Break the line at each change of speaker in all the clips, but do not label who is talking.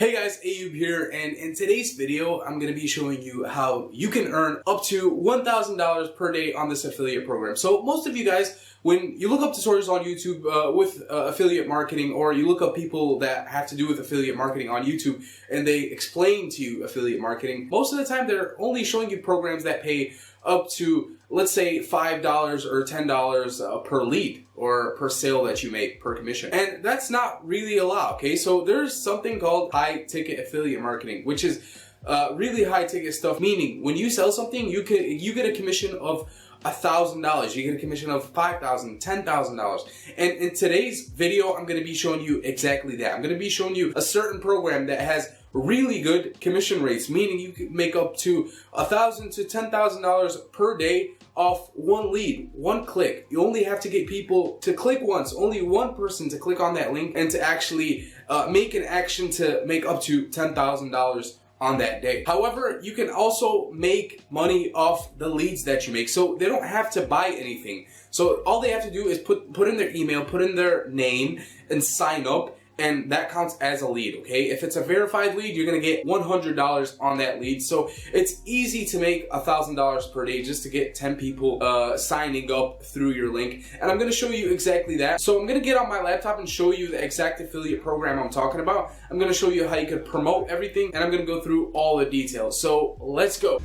Hey guys, Ayub here, and in today's video, I'm going to be showing you how you can earn up to $1,000 per day on this affiliate program. So most of you guys, when you look up tutorials on YouTube with affiliate marketing, or you look up people that have to do with affiliate marketing on YouTube, and they explain to you affiliate marketing, most of the time they're only showing you programs that pay up to, let's say, $5 or $10 per lead or per sale that you make per commission. And that's not really allowed, okay? So there's something called high ticket affiliate marketing, which is really high ticket stuff, meaning when you sell something, you get a commission of $1,000, you get a commission of $5,000, $10,000. And in today's video, I'm gonna be showing you exactly that. I'm gonna be showing you a certain program that has really good commission rates, meaning you can make up to $1,000 to $10,000 per day off one lead, one click. You only have to get people to click once, only one person to click on that link and to actually make an action to make up to $10,000 on that day. However, you can also make money off the leads that you make. So they don't have to buy anything. So all they have to do is put in their email, put in their name, and sign up. And that counts as a lead, okay? If it's a verified lead, you're gonna get $100 on that lead. So it's easy to make $1,000 per day just to get 10 people signing up through your link. And I'm gonna show you exactly that. So I'm gonna get on my laptop and show you the exact affiliate program I'm talking about. I'm gonna show you how you can promote everything, and I'm gonna go through all the details. So let's go.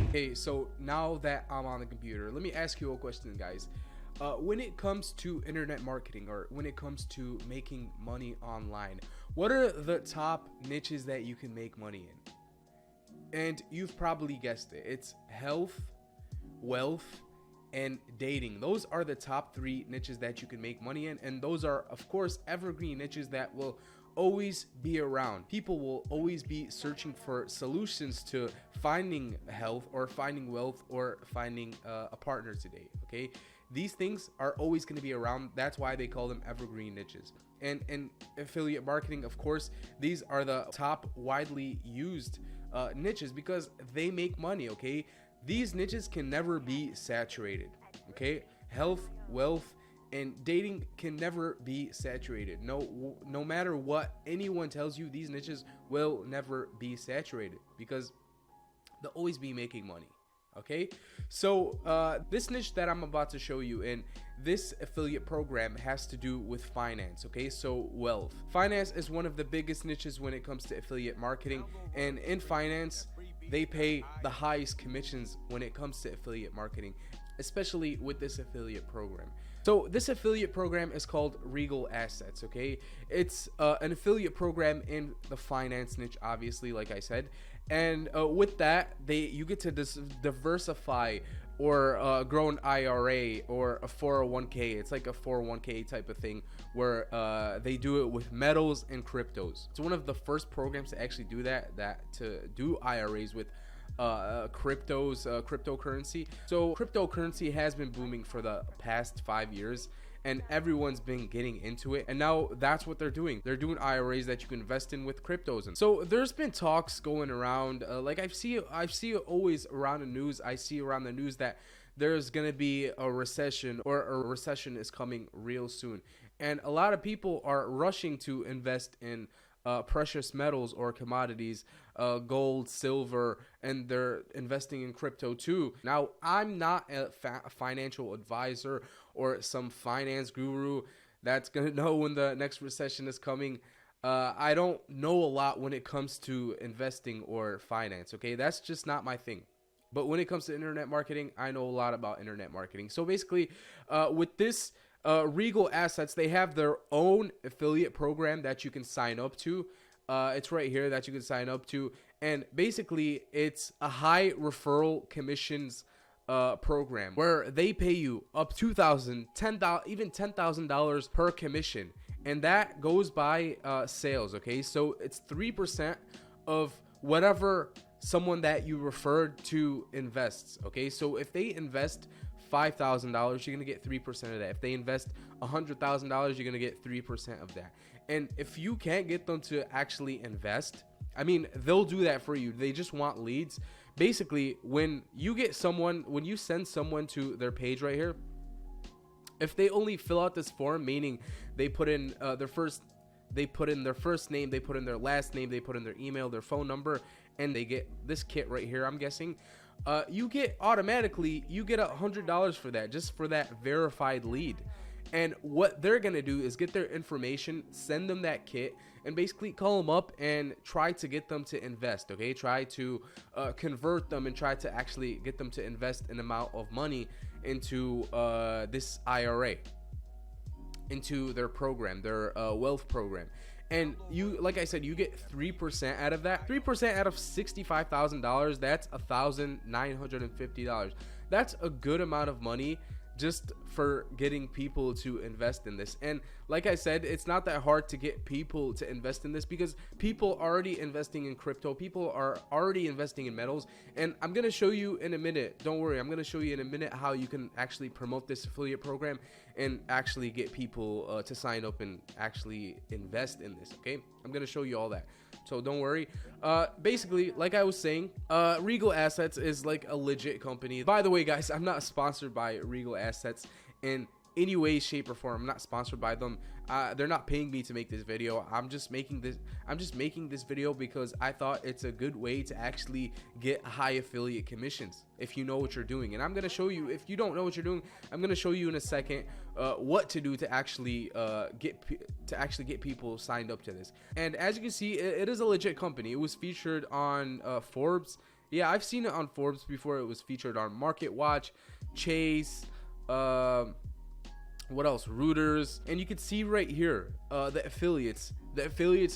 Okay, so now that I'm on the computer, let me ask you a question, guys. When it comes to internet marketing, or when it comes to making money online, what are the top niches that you can make money in? And you've probably guessed it. It's health, wealth, and dating. Those are the top three niches that you can make money in. And those are, of course, evergreen niches that will always be around. People will always be searching for solutions to finding health, or finding wealth, or finding a partner today, okay? These things are always going to be around. That's why they call them evergreen niches. And in affiliate marketing, of course, these are the top widely used niches because they make money, okay? These niches can never be saturated, okay? Health, wealth, and dating can never be saturated. No matter what anyone tells you, these niches will never be saturated because they'll always be making money. Okay, so this niche that I'm about to show you in this affiliate program has to do with finance. Okay, so wealth. Finance is one of the biggest niches when it comes to affiliate marketing, and in finance, they pay the highest commissions when it comes to affiliate marketing, especially with this affiliate program. So this affiliate program is called Regal Assets, okay? It's an affiliate program in the finance niche, obviously, like I said. And with that, you get to diversify or grow an IRA or a 401k. It's like a 401k type of thing where they do it with metals and cryptos. It's one of the first programs to actually do that to do IRAs with cryptocurrency. So cryptocurrency has been booming for the past 5 years, and everyone's been getting into it, and now that's what they're doing. They're doing IRAs that you can invest in with cryptos. And so there's been talks going around, like I see it always around the news. I see around the news that there's gonna be a recession, or a recession is coming real soon, and a lot of people are rushing to invest in precious metals or commodities, gold, silver, and they're investing in crypto too. Now, I'm not a financial advisor or some finance guru that's gonna know when the next recession is coming. I don't know a lot when it comes to investing or finance, okay? That's just not my thing. But when it comes to internet marketing, I know a lot about internet marketing. So basically, with this Regal Assets, they have their own affiliate program that you can sign up to. It's right here that you can sign up to, and basically it's a high referral commissions program where they pay you up $2,000, $10,000, even $10,000 per commission, and that goes by sales. Okay, so it's 3% of whatever someone that you referred to invests. Okay, so if they invest $5,000, you're gonna get 3% of that. If they invest $100,000, you're gonna get 3% of that. And if you can't get them to actually invest, I mean, they'll do that for you. They just want leads. Basically, when you send someone to their page right here, if they only fill out this form, meaning they put in their first
they put in their first name, they put in their last name, they put in their email, their phone number, and they get this kit right here, I'm guessing. You get $100 for that, just for that verified lead. And what they're going to do is get their information, send them that kit, and basically call them up and try to get them to invest, okay? Try to convert them and try to actually get them to invest an amount of money into this IRA, into their program, their wealth program. And you, like I said, you get 3% out of that. 3% out of $65,000, that's $1,950. That's a good amount of money just for getting people to invest in this. And like I said, it's not that hard to get people to invest in this, because people are already investing in crypto, people are already investing in metals. And I'm going to show you in a minute, don't worry, I'm going to show you in a minute how you can actually promote this affiliate program and actually get people to sign up and actually invest in this, okay? I'm going to show you all that, so don't worry. Basically, like I was saying, Regal Assets is like a legit company. By the way, guys, I'm not sponsored by Regal Assets in any way, shape, or form. I'm not sponsored by them. They're not paying me to make this video. I'm just making this video because I thought it's a good way to actually get high affiliate commissions if you know what you're doing. And I'm gonna show you, if you don't know what you're doing, I'm gonna show you in a second what to do to actually get people signed up to this. And as you can see, it is a legit company. It was featured on Forbes. Yeah, I've seen it on Forbes before. It was featured on Market Watch, Chase, what else, Reuters. And you can see right here the affiliates,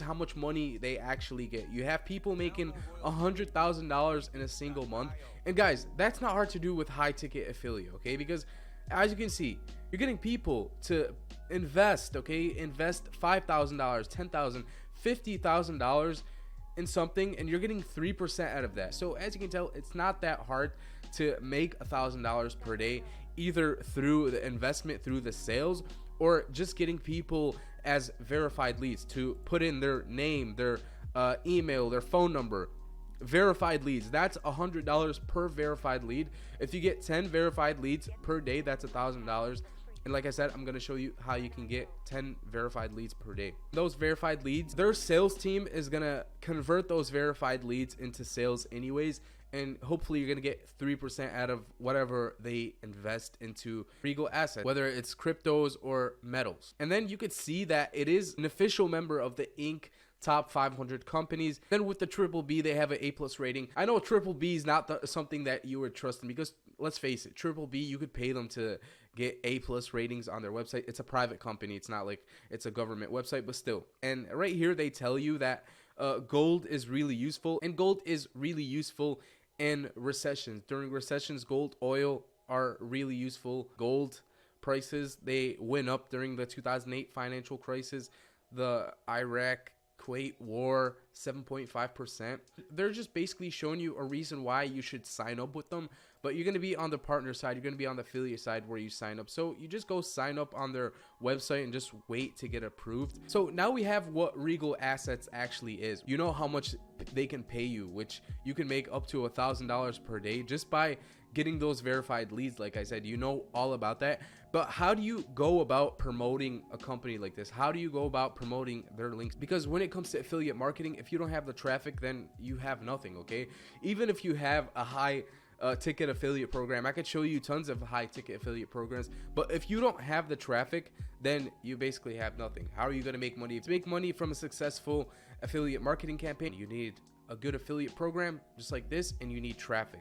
how much money they actually get. You have people making $100,000 in a single month. And guys, that's not hard to do with high ticket affiliate, okay? Because as you can see, you're getting people to invest, okay? Invest $5,000, $10,000, $50,000 in something, and you're getting 3% out of that. So as you can tell, it's not that hard to make $1,000 per day, either through the investment, through the sales, or just getting people as verified leads to put in their name, their email, their phone number. Verified leads, that's $100 per verified lead. If you get 10 verified leads per day, that's $1,000. And like I said, I'm going to show you how you can get 10 verified leads per day. Those verified leads, their sales team is going to convert those verified leads into sales anyways. And hopefully you're going to get 3% out of whatever they invest into Regal Assets, whether it's cryptos or metals. And then you could see that it is an official member of the Inc. Top 500 companies. Then with the triple B, they have an A+ rating. I know triple B is not something that you would trust in, because let's face it, triple B, you could pay them to get A+ ratings on their website. It's a private company. It's not like it's a government website, but still. And right here, they tell you that gold is really useful, and gold is really useful in recessions. During recessions, gold, oil are really useful. Gold prices, they went up during the 2008 financial crisis, the Iraq Kuwait war, 7.5%. They're just basically showing you a reason why you should sign up with them, but you're going to be on the partner side, you're going to be on the affiliate side where you sign up. So you just go sign up on their website and just wait to get approved. So now we have what Regal Assets actually is. You know how much they can pay you, which you can make up to $1,000 per day just by getting those verified leads. Like I said, you know all about that. But how do you go about promoting a company like this? How do you go about promoting their links? Because when it comes to affiliate marketing, if you don't have the traffic, then you have nothing, okay? Even if you have a high ticket affiliate program, I could show you tons of high ticket affiliate programs, but if you don't have the traffic, then you basically have nothing. How are you going to make money? To make money from a successful affiliate marketing campaign, you need a good affiliate program just like this, and you need traffic.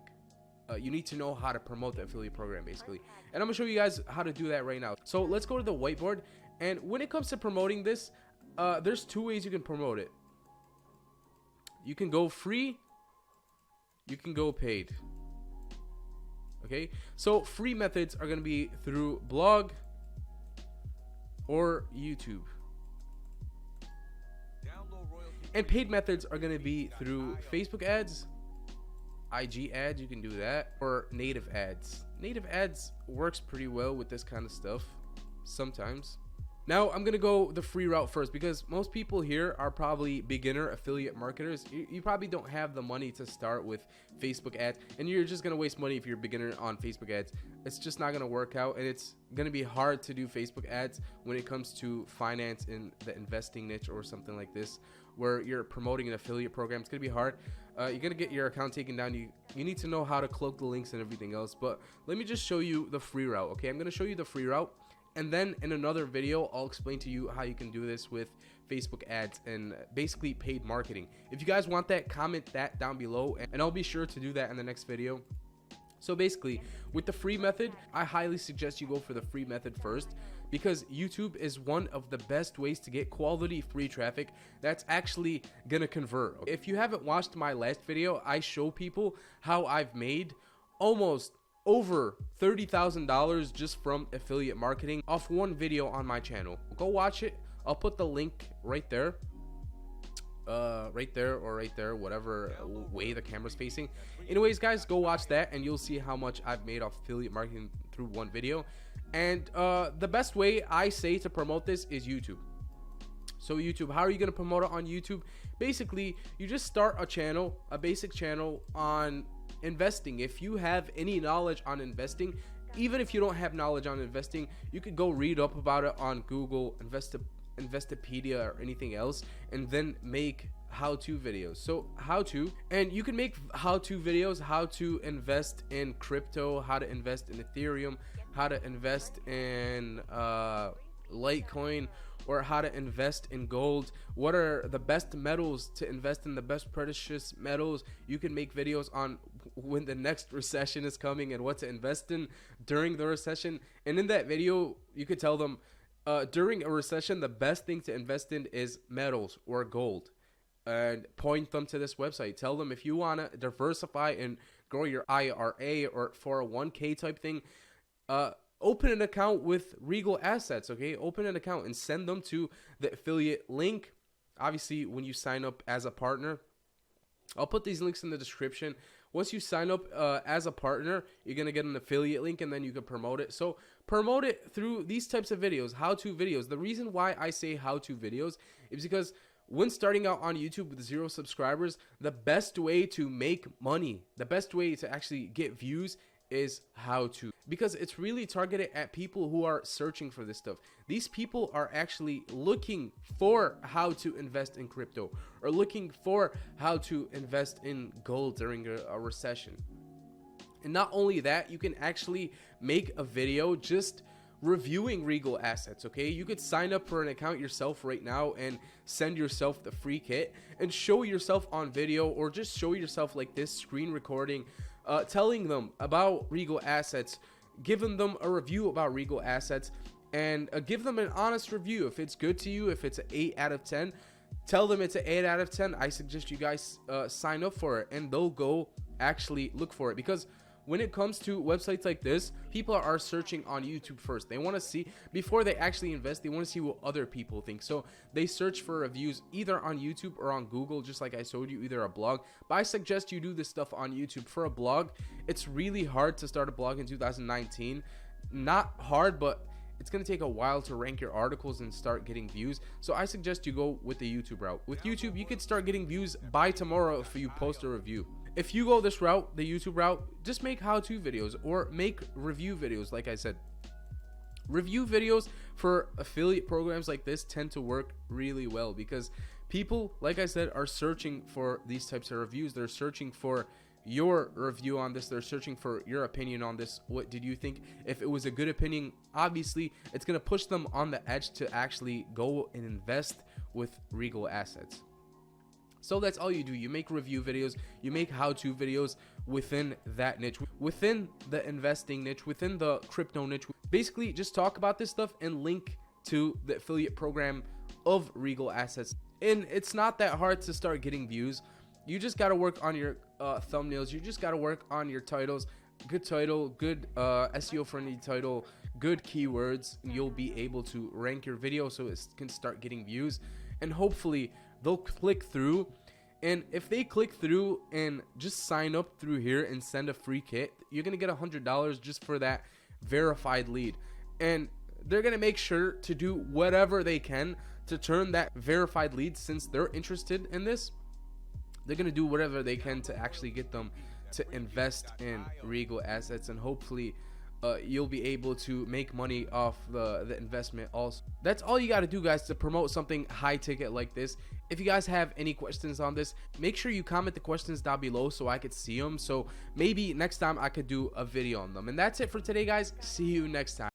You need to know how to promote the affiliate program, basically. And I'm gonna show you guys how to do that right now. So let's go to the whiteboard. And when it comes to promoting this, there's two ways you can promote it. You can go free, you can go paid. Okay, so free methods are gonna be through blog or YouTube. And paid methods are gonna be through Facebook ads, IG ads, you can do that, or native ads. Native ads works pretty well with this kind of stuff sometimes. Now I'm gonna go the free route first, because most people here are probably beginner affiliate marketers. You probably don't have the money to start with Facebook ads, and you're just gonna waste money if you're a beginner on Facebook ads. It's just not gonna work out, and it's gonna be hard to do Facebook ads when it comes to finance in the investing niche or something like this, where you're promoting an affiliate program. It's gonna be hard. You're gonna get your account taken down. You need to know how to cloak the links and everything else. But let me just show you the free route. Okay, I'm gonna show you the free route. And then in another video, I'll explain to you how you can do this with Facebook ads and basically paid marketing. If you guys want that, comment that down below, and I'll be sure to do that in the next video. So basically, with the free method, I highly suggest you go for the free method first, because YouTube is one of the best ways to get quality free traffic that's actually gonna convert. If you haven't watched my last video, I show people how I've made almost over $30,000 just from affiliate marketing off one video on my channel. Go watch it. I'll put the link right there. Right there, whatever way the camera's facing. Anyways, guys, go watch that and you'll see how much I've made off affiliate marketing through one video. And the best way I say to promote this is YouTube. So YouTube, how are you going to promote it on YouTube? Basically, you just start a channel, a basic channel on investing. If you have any knowledge on investing, even if you don't have knowledge on investing, you could go read up about it on Google, Investopedia, or anything else, and then make how-to videos. So and you can make how-to videos, how to invest in crypto, how to invest in Ethereum, how to invest in Litecoin, or how to invest in gold. What are the best metals to invest in, the best precious metals. You can make videos on when the next recession is coming and what to invest in during the recession. And in that video, you could tell them during a recession, the best thing to invest in is metals or gold, and point them to this website. Tell them if you want to diversify and grow your IRA or 401k type thing, open an account with Regal Assets. Okay, open an account and send them to the affiliate link. Obviously, when you sign up as a partner, I'll put these links in the description. Once you sign up as a partner, you're gonna get an affiliate link, and then you can promote it. So promote it through these types of videos, how-to videos. The reason why I say how-to videos is because when starting out on YouTube with 0 subscribers, the best way to make money, the best way to actually get views is how to, because it's really targeted at people who are searching for this stuff. These people are actually looking for how to invest in crypto, or looking for how to invest in gold during a recession. And not only that, you can actually make a video just reviewing Regal Assets. Okay, you could sign up for an account yourself right now and send yourself the free kit and show yourself on video, or just show yourself like this, screen recording, telling them about Regal Assets, giving them a review about Regal Assets, and give them an honest review. If it's good to you, if it's an 8 out of 10, tell them it's an 8 out of 10. I suggest you guys sign up for it, and they'll go actually look for it. Because when it comes to websites like this, people are searching on YouTube first. They want to see, before they actually invest, they want to see what other people think. So they search for reviews either on YouTube or on Google, just like I showed you, either a blog. But I suggest you do this stuff on YouTube. For a blog, it's really hard to start a blog in 2019. Not hard, but it's going to take a while to rank your articles and start getting views. So I suggest you go with the YouTube route. With YouTube, you could start getting views by tomorrow if you post a review. If you go this route, the YouTube route, just make how-to videos or make review videos. Like I said, review videos for affiliate programs like this tend to work really well, because people, like I said, are searching for these types of reviews. They're searching for your review on this. They're searching for your opinion on this. What did you think? If it was a good opinion, obviously it's going to push them on the edge to actually go and invest with Regal Assets. So that's all you do. You make review videos, you make how-to videos within that niche, within the investing niche, within the crypto niche. Basically, just talk about this stuff and link to the affiliate program of Regal Assets. And it's not that hard to start getting views. You just got to work on your thumbnails. You just got to work on your titles. Good title, good SEO-friendly title, good keywords, and you'll be able to rank your video so it can start getting views. And hopefully they'll click through, and if they click through and just sign up through here and send a free kit, you're gonna get $100 just for that verified lead. And they're gonna make sure to do whatever they can to turn that verified lead. Since they're interested in this, they're gonna do whatever they can to actually get them to invest in Regal assets, and hopefully you'll be able to make money off the investment also. That's all you got to do, guys, to promote something high ticket like this. If you guys have any questions on this, make sure you comment the questions down below so I could see them, so maybe next time I could do a video on them. And that's it for today, guys. See you next time.